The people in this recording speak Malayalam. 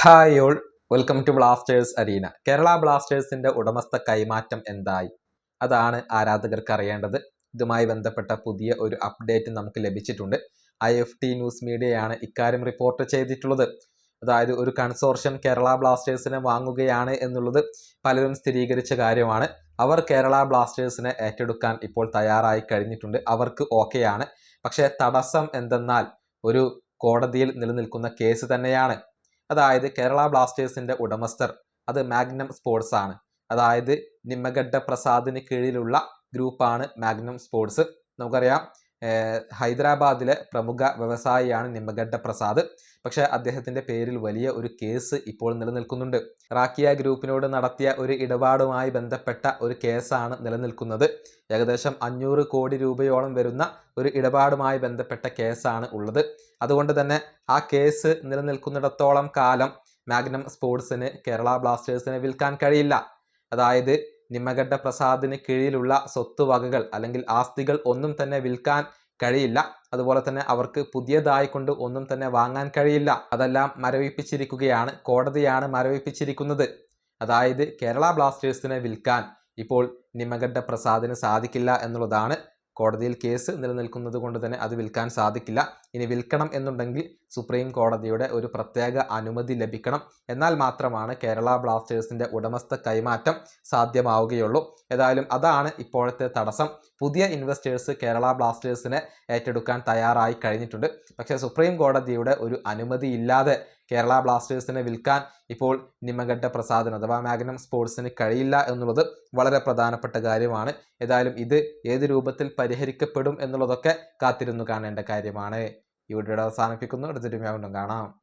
Hi all, welcome to Blasters Arena. Kerala ബ്ലാസ്റ്റേഴ്സിന്റെ ഉടമസ്ഥ കൈമാറ്റം എന്തായി? അതാണ് ആരാധകർക്ക് അറിയേണ്ടത്. ഇതുമായി ബന്ധപ്പെട്ട പുതിയ ഒരു അപ്ഡേറ്റ് നമുക്ക് ലഭിച്ചിട്ടുണ്ട്. IFT ന്യൂസ് മീഡിയയാണ് ഇക്കാര്യം റിപ്പോർട്ട് ചെയ്തിട്ടുള്ളത്. അതായത് ഒരു കൺസോർഷ്യം കേരള ബ്ലാസ്റ്റേഴ്സിനെ വാങ്ങുകയാണ് എന്നുള്ളത് പലരും സ്ഥിരീകരിച്ച കാര്യമാണ്. അവർ കേരള ബ്ലാസ്റ്റേഴ്സിനെ ഏറ്റെടുക്കാൻ ഇപ്പോൾ തയ്യാറായി കഴിഞ്ഞിട്ടുണ്ട്. അവർക്ക് ഓക്കെയാണ്. പക്ഷേ തടസ്സം എന്തെന്നാൽ ഒരു കോടതിയിൽ നിലനിൽക്കുന്ന കേസ് തന്നെയാണ്. അതായത് കേരള ബ്ലാസ്റ്റേഴ്സിന്റെ ഉടമസ്ഥർ അത് മാഗ്നം സ്പോർട്സ് ആണ്. അതായത് നിമ്മഗഡ്ഡ പ്രസാദിന് കീഴിലുള്ള ഗ്രൂപ്പാണ് മാഗ്നം സ്പോർട്സ്. നമുക്കറിയാം, ഹൈദരാബാദിലെ പ്രമുഖ വ്യവസായിയാണ് നിമ്മഗഡ്ഡ പ്രസാദ്. പക്ഷേ അദ്ദേഹത്തിന്റെ പേരിൽ വലിയ ഒരു കേസ് ഇപ്പോൾ നിലനിൽക്കുന്നുണ്ട്. റാക്കിയ ഗ്രൂപ്പിനോട് നടത്തിയ ഒരു ഇടപാടുമായി ബന്ധപ്പെട്ട ഒരു കേസാണ് നിലനിൽക്കുന്നത്. ഏകദേശം 500 കോടി രൂപയോളം വരുന്ന ഒരു ഇടപാടുമായി ബന്ധപ്പെട്ട കേസാണ് ഉള്ളത്. അതുകൊണ്ട് തന്നെ ആ കേസ് നിലനിൽക്കുന്നിടത്തോളം കാലം മാഗ്നം സ്പോർട്സിന് കേരള ബ്ലാസ്റ്റേഴ്സിനെ വിൽക്കാൻ കഴിയില്ല. അതായത് നിമ്മഗഡ്ഡ പ്രസാദിന് കീഴിലുള്ള സ്വത്തുവകകൾ അല്ലെങ്കിൽ ആസ്തികൾ ഒന്നും തന്നെ വിൽക്കാൻ കഴിയില്ല. അതുപോലെ തന്നെ അവർക്ക് പുതിയതായി കൊണ്ട് ഒന്നും തന്നെ വാങ്ങാൻ കഴിയില്ല. അതെല്ലാം മരവിപ്പിച്ചിരിക്കുകയാണ്. കോടതിയാണ് മരവിപ്പിച്ചിരിക്കുന്നത്. അതായത് കേരള ബ്ലാസ്റ്റേഴ്സിനെ വിൽക്കാൻ ഇപ്പോൾ നിമ്മഗഡ്ഡ പ്രസാദിന് സാധിക്കില്ല എന്നുള്ളതാണ്. കോടതിയിൽ കേസ് നിലനിൽക്കുന്നത് കൊണ്ട് തന്നെ അത് വിൽക്കാൻ സാധിക്കില്ല. ഇനി വിൽക്കണം എന്നുണ്ടെങ്കിൽ സുപ്രീം കോടതിയുടെ ഒരു പ്രത്യേക അനുമതി ലഭിക്കണം. എന്നാൽ മാത്രമാണ് കേരള ബ്ലാസ്റ്റേഴ്സിന്റെ ഉടമസ്ഥ കൈമാറ്റം സാധ്യമാവുകയുള്ളൂ. ഏതായാലും അതാണ് ഇപ്പോഴത്തെ തടസ്സം. പുതിയ ഇൻവെസ്റ്റേഴ്സ് കേരള ബ്ലാസ്റ്റേഴ്സിനെ ഏറ്റെടുക്കാൻ തയ്യാറായി കഴിഞ്ഞിട്ടുണ്ട്. പക്ഷേ സുപ്രീം കോടതിയുടെ ഒരു അനുമതി ഇല്ലാതെ കേരള ബ്ലാസ്റ്റേഴ്സിനെ വിൽക്കാൻ ഇപ്പോൾ നിമ്മഗഡ്ഡ പ്രസാദിന് അഥവാ മാഗ്നം സ്പോർട്സിന് കഴിയില്ല എന്നുള്ളത് വളരെ പ്രധാനപ്പെട്ട കാര്യമാണ്. ഏതായാലും ഇത് ഏത് രൂപത്തിൽ പരിഹരിക്കപ്പെടും എന്നുള്ളതൊക്കെ കാത്തിരുന്നു കാണേണ്ട കാര്യമാണ്. ഈ വീഡിയോയുടെ അവസാനിപ്പിക്കുന്നു. അടുത്തൊരു വീണ്ടും കാണാം.